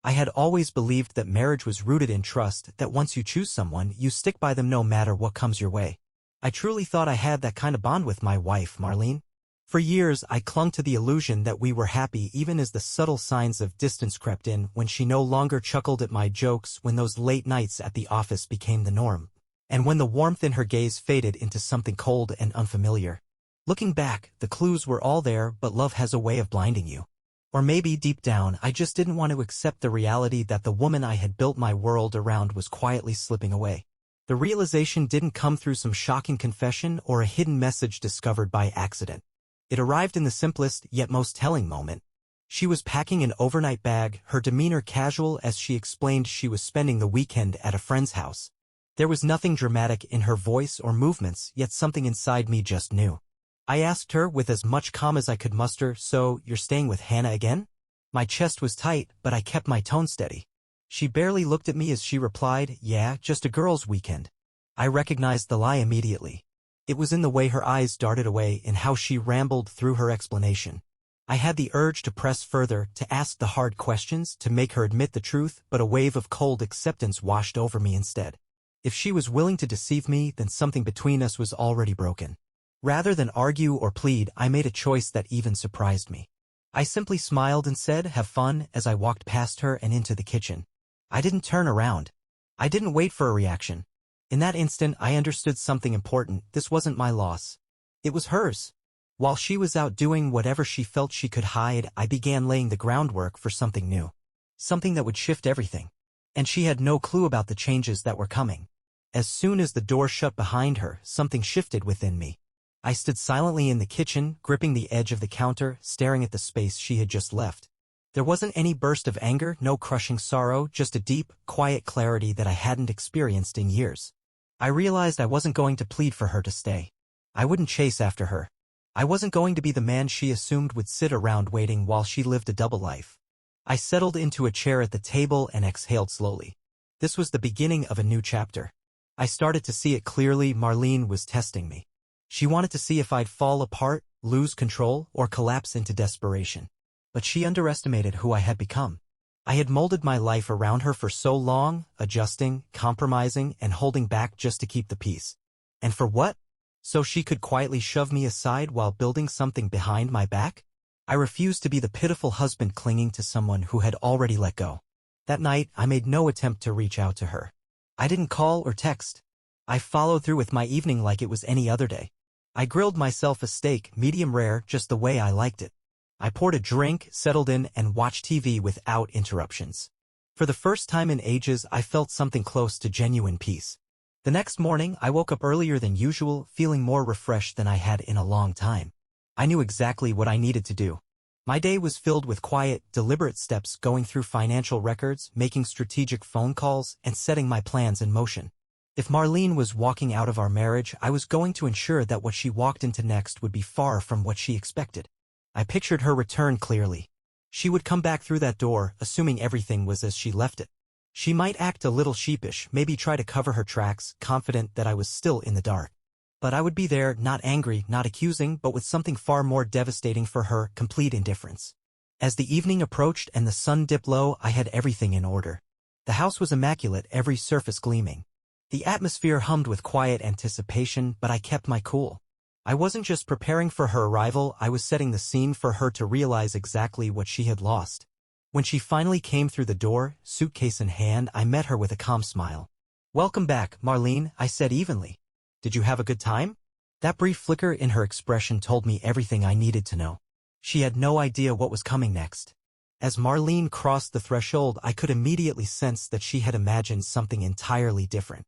I had always believed that marriage was rooted in trust, that once you choose someone, you stick by them no matter what comes your way. I truly thought I had that kind of bond with my wife, Marlene. For years, I clung to the illusion that we were happy even as the subtle signs of distance crept in, when she no longer chuckled at my jokes, when those late nights at the office became the norm, and when the warmth in her gaze faded into something cold and unfamiliar. Looking back, the clues were all there, but love has a way of blinding you. Or maybe deep down, I just didn't want to accept the reality that the woman I had built my world around was quietly slipping away. The realization didn't come through some shocking confession or a hidden message discovered by accident. It arrived in the simplest yet most telling moment. She was packing an overnight bag, her demeanor casual as she explained she was spending the weekend at a friend's house. There was nothing dramatic in her voice or movements, yet something inside me just knew. I asked her with as much calm as I could muster, "So, you're staying with Hannah again?" My chest was tight, but I kept my tone steady. She barely looked at me as she replied, "Yeah, just a girls' weekend." I recognized the lie immediately. It was in the way her eyes darted away, in how she rambled through her explanation. I had the urge to press further, to ask the hard questions, to make her admit the truth, but a wave of cold acceptance washed over me instead. If she was willing to deceive me, then something between us was already broken. Rather than argue or plead, I made a choice that even surprised me. I simply smiled and said, "Have fun," as I walked past her and into the kitchen. I didn't turn around. I didn't wait for a reaction. In that instant, I understood something important. This wasn't my loss. It was hers. While she was out doing whatever she felt she could hide, I began laying the groundwork for something new. Something that would shift everything. And she had no clue about the changes that were coming. As soon as the door shut behind her, something shifted within me. I stood silently in the kitchen, gripping the edge of the counter, staring at the space she had just left. There wasn't any burst of anger, no crushing sorrow, just a deep, quiet clarity that I hadn't experienced in years. I realized I wasn't going to plead for her to stay. I wouldn't chase after her. I wasn't going to be the man she assumed would sit around waiting while she lived a double life. I settled into a chair at the table and exhaled slowly. This was the beginning of a new chapter. I started to see it clearly. Marlene was testing me. She wanted to see if I'd fall apart, lose control, or collapse into desperation. But she underestimated who I had become. I had molded my life around her for so long, adjusting, compromising, and holding back just to keep the peace. And for what? So she could quietly shove me aside while building something behind my back? I refused to be the pitiful husband clinging to someone who had already let go. That night, I made no attempt to reach out to her. I didn't call or text. I followed through with my evening like it was any other day. I grilled myself a steak, medium rare, just the way I liked it. I poured a drink, settled in, and watched TV without interruptions. For the first time in ages, I felt something close to genuine peace. The next morning, I woke up earlier than usual, feeling more refreshed than I had in a long time. I knew exactly what I needed to do. My day was filled with quiet, deliberate steps, going through financial records, making strategic phone calls, and setting my plans in motion. If Marlene was walking out of our marriage, I was going to ensure that what she walked into next would be far from what she expected. I pictured her return clearly. She would come back through that door, assuming everything was as she left it. She might act a little sheepish, maybe try to cover her tracks, confident that I was still in the dark. But I would be there, not angry, not accusing, but with something far more devastating for her, complete indifference. As the evening approached and the sun dipped low, I had everything in order. The house was immaculate, every surface gleaming. The atmosphere hummed with quiet anticipation, but I kept my cool. I wasn't just preparing for her arrival, I was setting the scene for her to realize exactly what she had lost. When she finally came through the door, suitcase in hand, I met her with a calm smile. "Welcome back, Marlene," I said evenly. "Did you have a good time?" That brief flicker in her expression told me everything I needed to know. She had no idea what was coming next. As Marlene crossed the threshold, I could immediately sense that she had imagined something entirely different.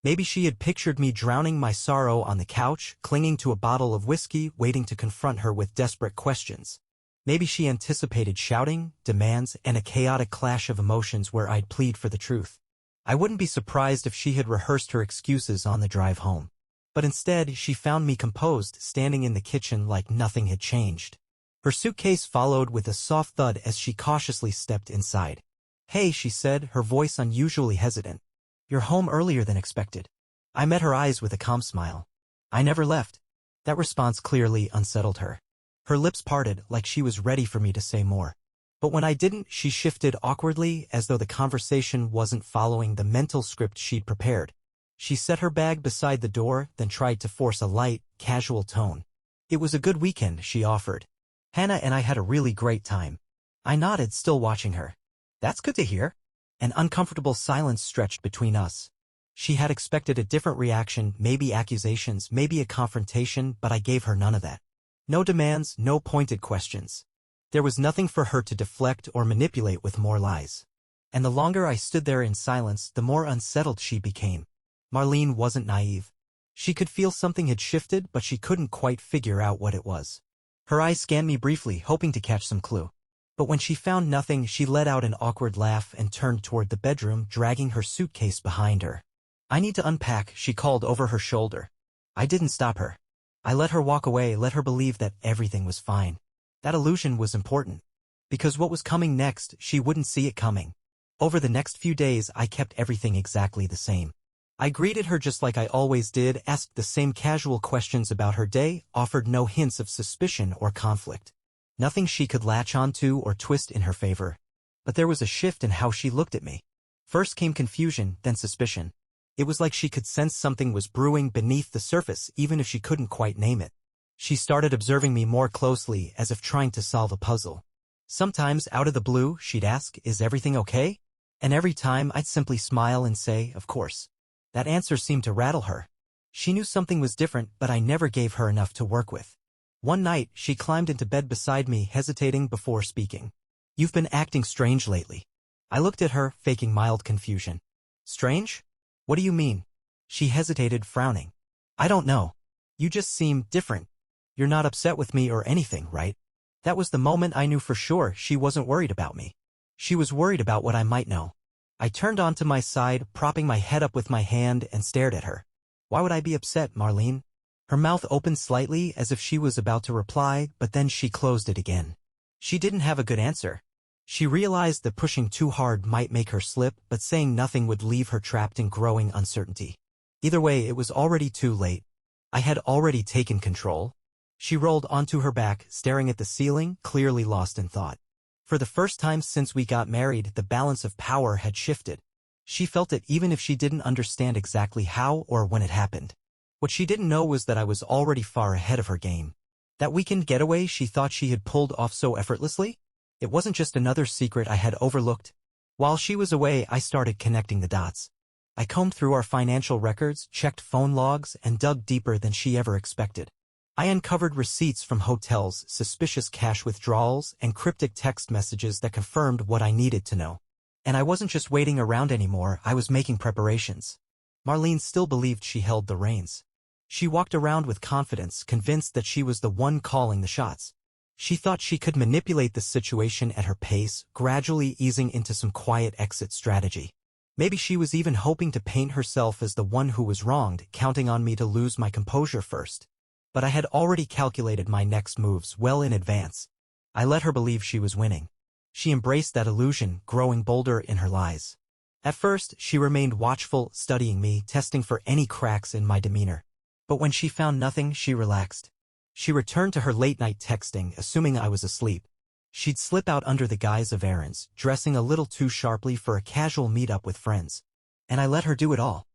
Maybe she had pictured me drowning my sorrow on the couch, clinging to a bottle of whiskey, waiting to confront her with desperate questions. Maybe she anticipated shouting, demands, and a chaotic clash of emotions where I'd plead for the truth. I wouldn't be surprised if she had rehearsed her excuses on the drive home. But instead, she found me composed, standing in the kitchen like nothing had changed. Her suitcase followed with a soft thud as she cautiously stepped inside. "Hey," she said, her voice unusually hesitant. "You're home earlier than expected." I met her eyes with a calm smile. "I never left." That response clearly unsettled her. Her lips parted, like she was ready for me to say more. But when I didn't, she shifted awkwardly as though the conversation wasn't following the mental script she'd prepared. She set her bag beside the door, then tried to force a light, casual tone. It was a good weekend, she offered. Hannah and I had a really great time. I nodded, still watching her. That's good to hear. An uncomfortable silence stretched between us. She had expected a different reaction, maybe accusations, maybe a confrontation, but I gave her none of that. No demands, no pointed questions. There was nothing for her to deflect or manipulate with more lies. And the longer I stood there in silence, the more unsettled she became. Marlene wasn't naive. She could feel something had shifted, but she couldn't quite figure out what it was. Her eyes scanned me briefly, hoping to catch some clue. But when she found nothing, she let out an awkward laugh and turned toward the bedroom, dragging her suitcase behind her. I need to unpack, she called over her shoulder. I didn't stop her. I let her walk away, let her believe that everything was fine. That illusion was important. Because what was coming next, she wouldn't see it coming. Over the next few days, I kept everything exactly the same. I greeted her just like I always did, asked the same casual questions about her day, offered no hints of suspicion or conflict. Nothing she could latch onto or twist in her favor. But there was a shift in how she looked at me. First came confusion, then suspicion. It was like she could sense something was brewing beneath the surface, even if she couldn't quite name it. She started observing me more closely, as if trying to solve a puzzle. Sometimes, out of the blue, she'd ask, "Is everything okay?" And every time, I'd simply smile and say, "Of course." That answer seemed to rattle her. She knew something was different, but I never gave her enough to work with. One night, she climbed into bed beside me, hesitating before speaking. "You've been acting strange lately." I looked at her, faking mild confusion. "Strange? What do you mean?" She hesitated, frowning. "I don't know. You just seem different. You're not upset with me or anything, right?" That was the moment I knew for sure she wasn't worried about me. She was worried about what I might know. I turned onto my side, propping my head up with my hand, and stared at her. "Why would I be upset, Marlene?" Her mouth opened slightly as if she was about to reply, but then she closed it again. She didn't have a good answer. She realized that pushing too hard might make her slip, but saying nothing would leave her trapped in growing uncertainty. Either way, it was already too late. I had already taken control. She rolled onto her back, staring at the ceiling, clearly lost in thought. For the first time since we got married, the balance of power had shifted. She felt it even if she didn't understand exactly how or when it happened. What she didn't know was that I was already far ahead of her game. That weekend getaway she thought she had pulled off so effortlessly? It wasn't just another secret I had overlooked. While she was away, I started connecting the dots. I combed through our financial records, checked phone logs, and dug deeper than she ever expected. I uncovered receipts from hotels, suspicious cash withdrawals, and cryptic text messages that confirmed what I needed to know. And I wasn't just waiting around anymore, I was making preparations. Marlene still believed she held the reins. She walked around with confidence, convinced that she was the one calling the shots. She thought she could manipulate the situation at her pace, gradually easing into some quiet exit strategy. Maybe she was even hoping to paint herself as the one who was wronged, counting on me to lose my composure first. But I had already calculated my next moves well in advance. I let her believe she was winning. She embraced that illusion, growing bolder in her lies. At first, she remained watchful, studying me, testing for any cracks in my demeanor. But when she found nothing, she relaxed. She returned to her late-night texting, assuming I was asleep. She'd slip out under the guise of errands, dressing a little too sharply for a casual meet-up with friends. And I let her do it all.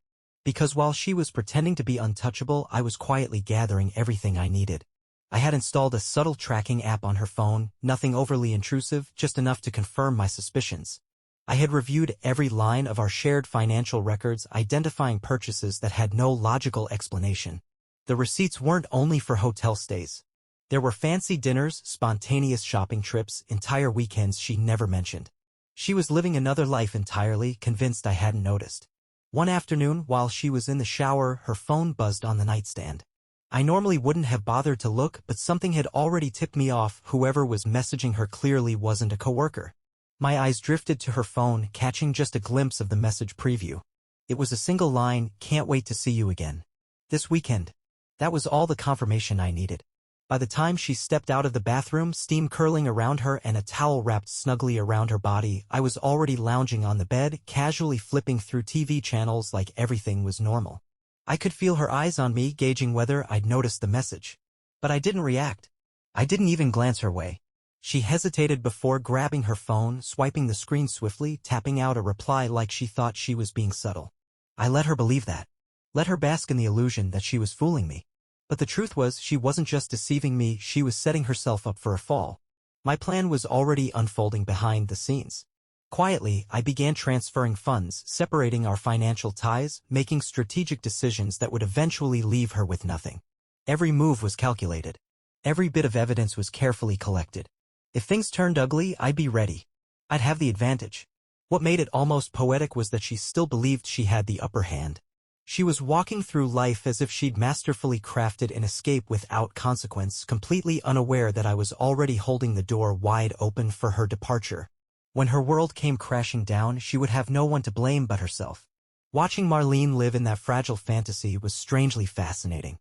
Because while she was pretending to be untouchable, I was quietly gathering everything I needed. I had installed a subtle tracking app on her phone, nothing overly intrusive, just enough to confirm my suspicions. I had reviewed every line of our shared financial records, identifying purchases that had no logical explanation. The receipts weren't only for hotel stays. There were fancy dinners, spontaneous shopping trips, entire weekends she never mentioned. She was living another life entirely, convinced I hadn't noticed. One afternoon, while she was in the shower, her phone buzzed on the nightstand. I normally wouldn't have bothered to look, but something had already tipped me off. Whoever was messaging her clearly wasn't a coworker. My eyes drifted to her phone, catching just a glimpse of the message preview. It was a single line, "Can't wait to see you again. This weekend." That was all the confirmation I needed. By the time she stepped out of the bathroom, steam curling around her and a towel wrapped snugly around her body, I was already lounging on the bed, casually flipping through TV channels like everything was normal. I could feel her eyes on me, gauging whether I'd noticed the message. But I didn't react. I didn't even glance her way. She hesitated before grabbing her phone, swiping the screen swiftly, tapping out a reply like she thought she was being subtle. I let her believe that. Let her bask in the illusion that she was fooling me. But the truth was, she wasn't just deceiving me, she was setting herself up for a fall. My plan was already unfolding behind the scenes. Quietly, I began transferring funds, separating our financial ties, making strategic decisions that would eventually leave her with nothing. Every move was calculated. Every bit of evidence was carefully collected. If things turned ugly, I'd be ready. I'd have the advantage. What made it almost poetic was that she still believed she had the upper hand. She was walking through life as if she'd masterfully crafted an escape without consequence, completely unaware that I was already holding the door wide open for her departure. When her world came crashing down, she would have no one to blame but herself. Watching Marlene live in that fragile fantasy was strangely fascinating.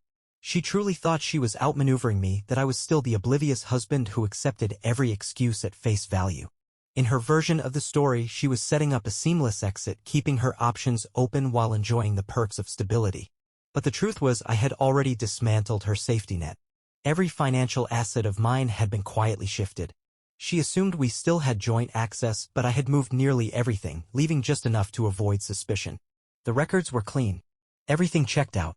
She truly thought she was outmaneuvering me, that I was still the oblivious husband who accepted every excuse at face value. In her version of the story, she was setting up a seamless exit, keeping her options open while enjoying the perks of stability. But the truth was, I had already dismantled her safety net. Every financial asset of mine had been quietly shifted. She assumed we still had joint access, but I had moved nearly everything, leaving just enough to avoid suspicion. The records were clean. Everything checked out.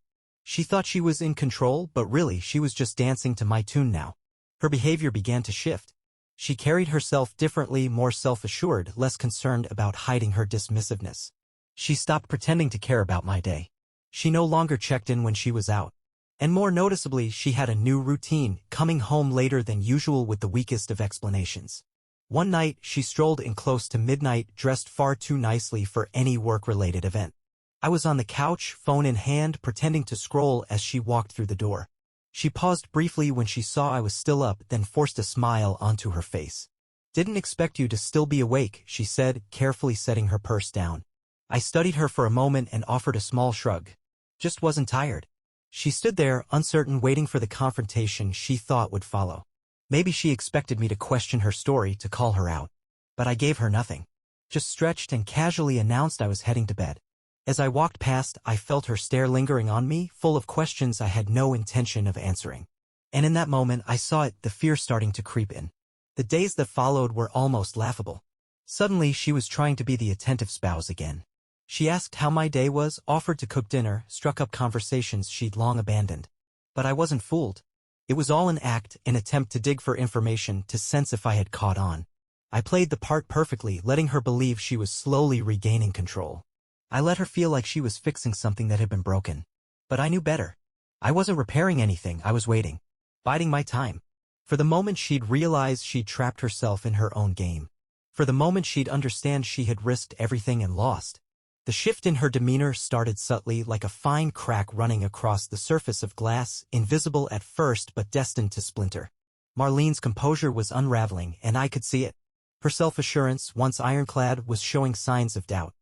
She thought she was in control, but really she was just dancing to my tune now. Her behavior began to shift. She carried herself differently, more self-assured, less concerned about hiding her dismissiveness. She stopped pretending to care about my day. She no longer checked in when she was out. And more noticeably, she had a new routine, coming home later than usual with the weakest of explanations. One night, she strolled in close to midnight, dressed far too nicely for any work-related event. I was on the couch, phone in hand, pretending to scroll as she walked through the door. She paused briefly when she saw I was still up, then forced a smile onto her face. "Didn't expect you to still be awake," she said, carefully setting her purse down. I studied her for a moment and offered a small shrug. "Just wasn't tired." She stood there, uncertain, waiting for the confrontation she thought would follow. Maybe she expected me to question her story, to call her out. But I gave her nothing. Just stretched and casually announced I was heading to bed. As I walked past, I felt her stare lingering on me, full of questions I had no intention of answering. And in that moment, I saw it, the fear starting to creep in. The days that followed were almost laughable. Suddenly, she was trying to be the attentive spouse again. She asked how my day was, offered to cook dinner, struck up conversations she'd long abandoned. But I wasn't fooled. It was all an act, an attempt to dig for information, to sense if I had caught on. I played the part perfectly, letting her believe she was slowly regaining control. I let her feel like she was fixing something that had been broken. But I knew better. I wasn't repairing anything, I was waiting. Biding my time. For the moment she'd realize she'd trapped herself in her own game. For the moment she'd understand she had risked everything and lost. The shift in her demeanor started subtly, like a fine crack running across the surface of glass, invisible at first but destined to splinter. Marlene's composure was unraveling, and I could see it. Her self-assurance, once ironclad, was showing signs of doubt.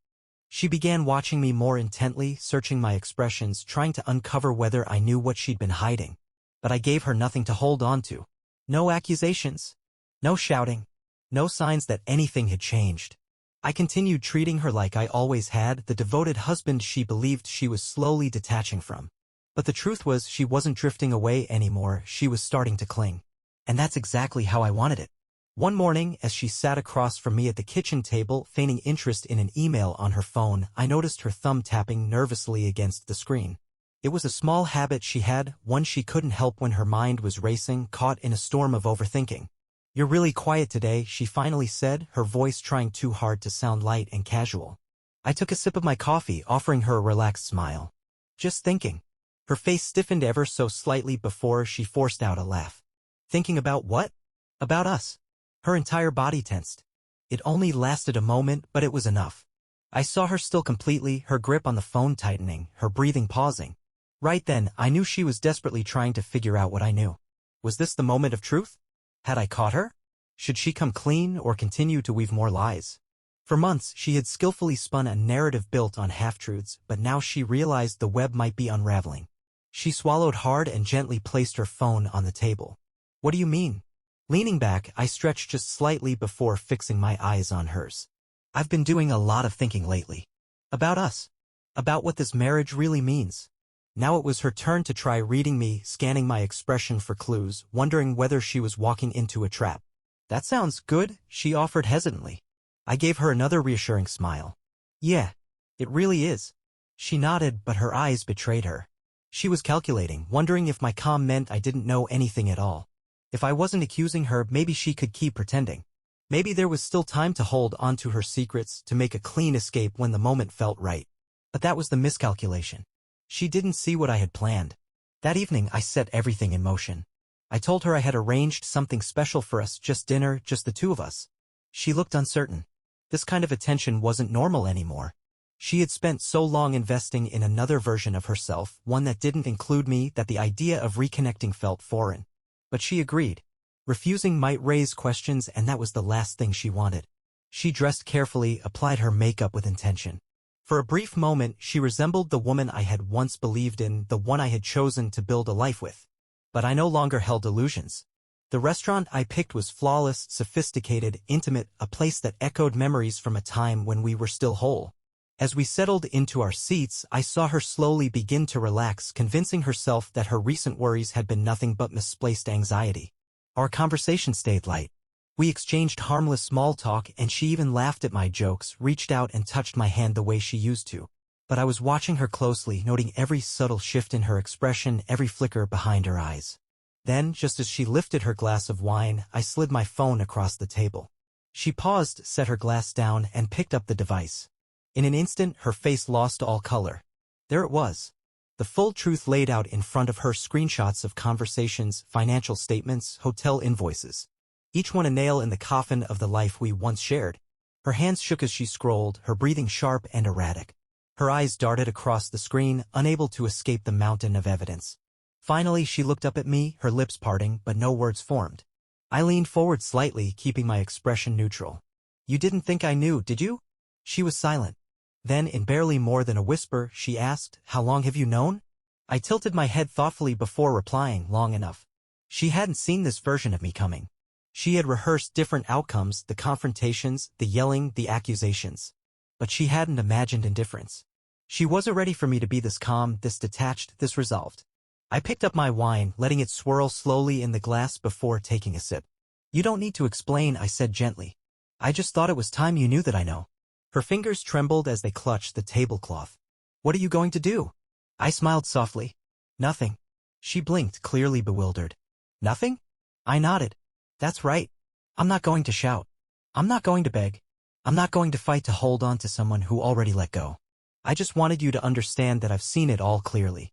She began watching me more intently, searching my expressions, trying to uncover whether I knew what she'd been hiding. But I gave her nothing to hold on to. No accusations. No shouting. No signs that anything had changed. I continued treating her like I always had, the devoted husband she believed she was slowly detaching from. But the truth was, she wasn't drifting away anymore, she was starting to cling. And that's exactly how I wanted it. One morning, as she sat across from me at the kitchen table, feigning interest in an email on her phone, I noticed her thumb tapping nervously against the screen. It was a small habit she had, one she couldn't help when her mind was racing, caught in a storm of overthinking. "You're really quiet today," she finally said, her voice trying too hard to sound light and casual. I took a sip of my coffee, offering her a relaxed smile. "Just thinking." Her face stiffened ever so slightly before she forced out a laugh. "Thinking about what?" "About us." Her entire body tensed. It only lasted a moment, but it was enough. I saw her still completely, her grip on the phone tightening, her breathing pausing. Right then, I knew she was desperately trying to figure out what I knew. Was this the moment of truth? Had I caught her? Should she come clean or continue to weave more lies? For months, she had skillfully spun a narrative built on half-truths, but now she realized the web might be unraveling. She swallowed hard and gently placed her phone on the table. "What do you mean?" Leaning back, I stretched just slightly before fixing my eyes on hers. "I've been doing a lot of thinking lately. About us. About what this marriage really means." Now it was her turn to try reading me, scanning my expression for clues, wondering whether she was walking into a trap. That sounds good, she offered hesitantly. I gave her another reassuring smile. Yeah, it really is. She nodded, but her eyes betrayed her. She was calculating, wondering if my calm meant I didn't know anything at all. If I wasn't accusing her, maybe she could keep pretending. Maybe there was still time to hold onto her secrets, to make a clean escape when the moment felt right. But that was the miscalculation. She didn't see what I had planned. That evening I set everything in motion. I told her I had arranged something special for us, just dinner, just the two of us. She looked uncertain. This kind of attention wasn't normal anymore. She had spent so long investing in another version of herself, one that didn't include me, that the idea of reconnecting felt foreign. But she agreed. Refusing might raise questions, and that was the last thing she wanted. She dressed carefully, applied her makeup with intention. For a brief moment, she resembled the woman I had once believed in, the one I had chosen to build a life with. But I no longer held illusions. The restaurant I picked was flawless, sophisticated, intimate, a place that echoed memories from a time when we were still whole. As we settled into our seats, I saw her slowly begin to relax, convincing herself that her recent worries had been nothing but misplaced anxiety. Our conversation stayed light. We exchanged harmless small talk, and she even laughed at my jokes, reached out and touched my hand the way she used to. But I was watching her closely, noting every subtle shift in her expression, every flicker behind her eyes. Then, just as she lifted her glass of wine, I slid my phone across the table. She paused, set her glass down, and picked up the device. In an instant, her face lost all color. There it was. The full truth laid out in front of her, screenshots of conversations, financial statements, hotel invoices. Each one a nail in the coffin of the life we once shared. Her hands shook as she scrolled, her breathing sharp and erratic. Her eyes darted across the screen, unable to escape the mountain of evidence. Finally, she looked up at me, her lips parting, but no words formed. I leaned forward slightly, keeping my expression neutral. You didn't think I knew, did you? She was silent. Then, in barely more than a whisper, she asked, How long have you known? I tilted my head thoughtfully before replying, long enough. She hadn't seen this version of me coming. She had rehearsed different outcomes, the confrontations, the yelling, the accusations. But she hadn't imagined indifference. She wasn't ready for me to be this calm, this detached, this resolved. I picked up my wine, letting it swirl slowly in the glass before taking a sip. You don't need to explain, I said gently. I just thought it was time you knew that I know. Her fingers trembled as they clutched the tablecloth. What are you going to do? I smiled softly. Nothing. She blinked, clearly bewildered. Nothing? I nodded. That's right. I'm not going to shout. I'm not going to beg. I'm not going to fight to hold on to someone who already let go. I just wanted you to understand that I've seen it all clearly.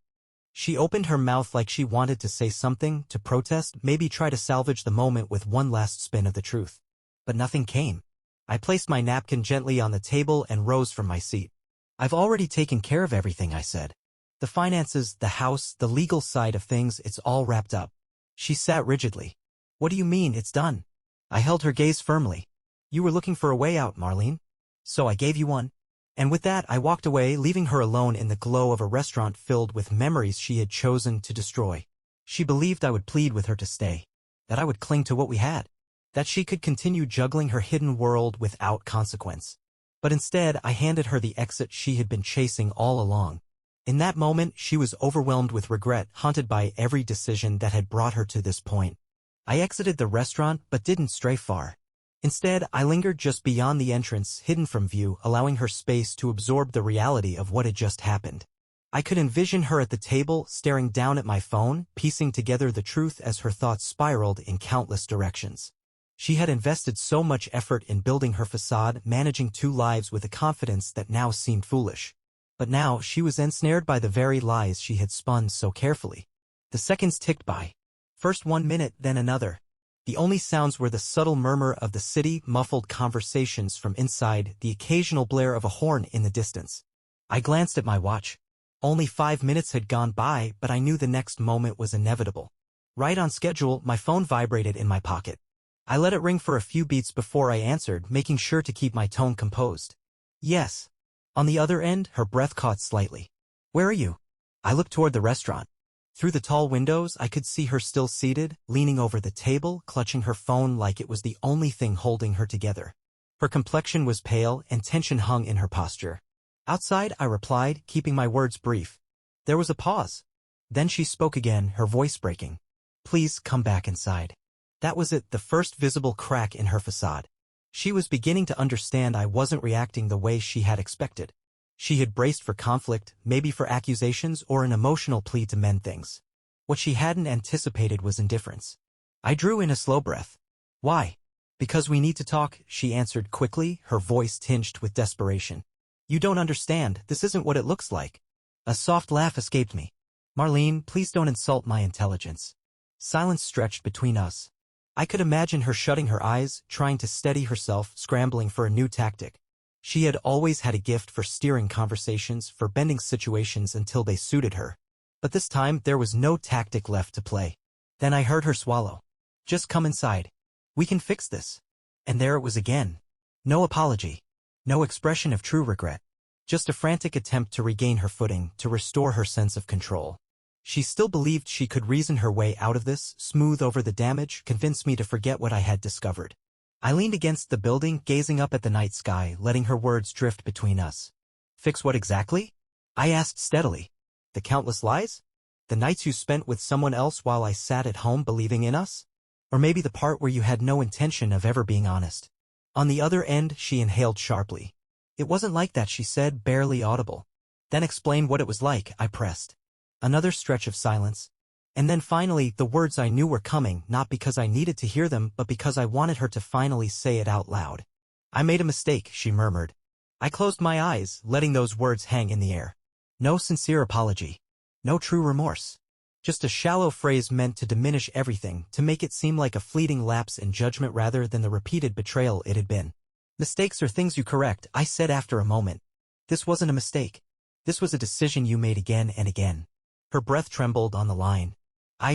She opened her mouth like she wanted to say something, to protest, maybe try to salvage the moment with one last spin of the truth. But nothing came. I placed my napkin gently on the table and rose from my seat. I've already taken care of everything, I said. The finances, the house, the legal side of things, it's all wrapped up. She sat rigidly. What do you mean, it's done? I held her gaze firmly. You were looking for a way out, Marlene. So I gave you one. And with that, I walked away, leaving her alone in the glow of a restaurant filled with memories she had chosen to destroy. She believed I would plead with her to stay, that I would cling to what we had, that she could continue juggling her hidden world without consequence. But instead, I handed her the exit she had been chasing all along. In that moment, she was overwhelmed with regret, haunted by every decision that had brought her to this point. I exited the restaurant, but didn't stray far. Instead, I lingered just beyond the entrance, hidden from view, allowing her space to absorb the reality of what had just happened. I could envision her at the table, staring down at my phone, piecing together the truth as her thoughts spiraled in countless directions. She had invested so much effort in building her facade, managing two lives with a confidence that now seemed foolish. But now she was ensnared by the very lies she had spun so carefully. The seconds ticked by. First 1 minute, then another. The only sounds were the subtle murmur of the city, muffled conversations from inside, the occasional blare of a horn in the distance. I glanced at my watch. Only 5 minutes had gone by, but I knew the next moment was inevitable. Right on schedule, my phone vibrated in my pocket. I let it ring for a few beats before I answered, making sure to keep my tone composed. Yes. On the other end, her breath caught slightly. Where are you? I looked toward the restaurant. Through the tall windows, I could see her still seated, leaning over the table, clutching her phone like it was the only thing holding her together. Her complexion was pale, and tension hung in her posture. Outside, I replied, keeping my words brief. There was a pause. Then she spoke again, her voice breaking. Please come back inside. That was it, the first visible crack in her facade. She was beginning to understand I wasn't reacting the way she had expected. She had braced for conflict, maybe for accusations or an emotional plea to mend things. What she hadn't anticipated was indifference. I drew in a slow breath. Why? Because we need to talk, she answered quickly, her voice tinged with desperation. You don't understand, this isn't what it looks like. A soft laugh escaped me. Marlene, please don't insult my intelligence. Silence stretched between us. I could imagine her shutting her eyes, trying to steady herself, scrambling for a new tactic. She had always had a gift for steering conversations, for bending situations until they suited her. But this time, there was no tactic left to play. Then I heard her swallow. Just come inside. We can fix this. And there it was again. No apology. No expression of true regret. Just a frantic attempt to regain her footing, to restore her sense of control. She still believed she could reason her way out of this, smooth over the damage, convince me to forget what I had discovered. I leaned against the building, gazing up at the night sky, letting her words drift between us. Fix what exactly? I asked steadily. The countless lies? The nights you spent with someone else while I sat at home believing in us? Or maybe the part where you had no intention of ever being honest? On the other end, she inhaled sharply. It wasn't like that, she said, barely audible. Then explain what it was like, I pressed. Another stretch of silence. And then finally, the words I knew were coming, not because I needed to hear them, but because I wanted her to finally say it out loud. I made a mistake, she murmured. I closed my eyes, letting those words hang in the air. No sincere apology. No true remorse. Just a shallow phrase meant to diminish everything, to make it seem like a fleeting lapse in judgment rather than the repeated betrayal it had been. Mistakes are things you correct, I said after a moment. This wasn't a mistake. This was a decision you made again and again. Her breath trembled on the line.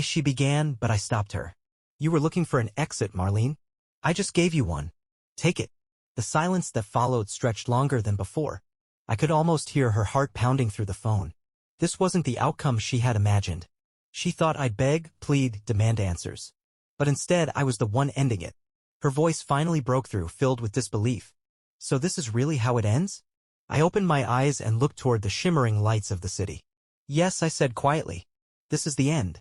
She began, but I stopped her. You were looking for an exit, Marlene. I just gave you one. Take it. The silence that followed stretched longer than before. I could almost hear her heart pounding through the phone. This wasn't the outcome she had imagined. She thought I'd beg, plead, demand answers. But instead, I was the one ending it. Her voice finally broke through, filled with disbelief. So this is really how it ends? I opened my eyes and looked toward the shimmering lights of the city. Yes, I said quietly. This is the end.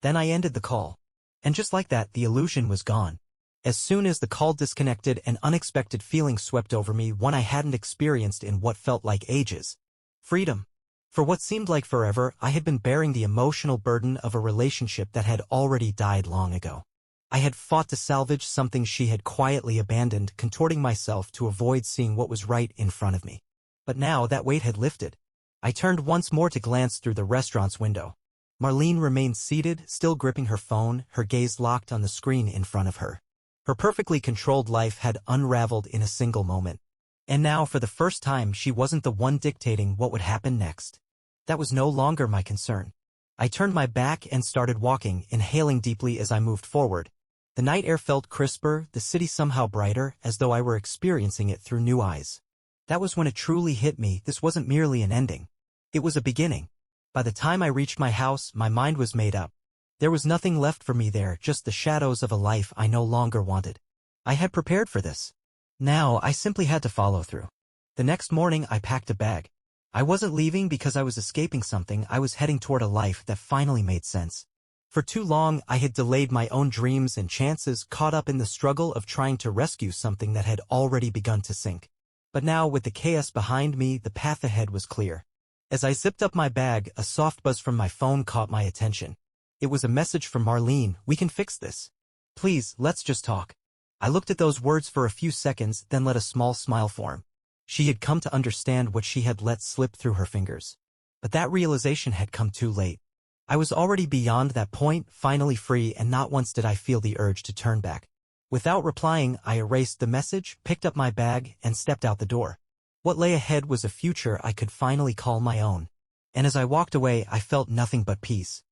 Then I ended the call. And just like that, the illusion was gone. As soon as the call disconnected, an unexpected feeling swept over me, one I hadn't experienced in what felt like ages. Freedom. For what seemed like forever, I had been bearing the emotional burden of a relationship that had already died long ago. I had fought to salvage something she had quietly abandoned, contorting myself to avoid seeing what was right in front of me. But now that weight had lifted. I turned once more to glance through the restaurant's window. Marlene remained seated, still gripping her phone, her gaze locked on the screen in front of her. Her perfectly controlled life had unraveled in a single moment. And now, for the first time, she wasn't the one dictating what would happen next. That was no longer my concern. I turned my back and started walking, inhaling deeply as I moved forward. The night air felt crisper, the city somehow brighter, as though I were experiencing it through new eyes. That was when it truly hit me, this wasn't merely an ending. It was a beginning. By the time I reached my house, my mind was made up. There was nothing left for me there, just the shadows of a life I no longer wanted. I had prepared for this. Now, I simply had to follow through. The next morning, I packed a bag. I wasn't leaving because I was escaping something, I was heading toward a life that finally made sense. For too long, I had delayed my own dreams and chances, caught up in the struggle of trying to rescue something that had already begun to sink. But now, with the chaos behind me, the path ahead was clear. As I zipped up my bag, a soft buzz from my phone caught my attention. It was a message from Marlene. We can fix this. Please, let's just talk. I looked at those words for a few seconds, then let a small smile form. She had come to understand what she had let slip through her fingers. But that realization had come too late. I was already beyond that point, finally free, and not once did I feel the urge to turn back. Without replying, I erased the message, picked up my bag, and stepped out the door. What lay ahead was a future I could finally call my own. And as I walked away, I felt nothing but peace.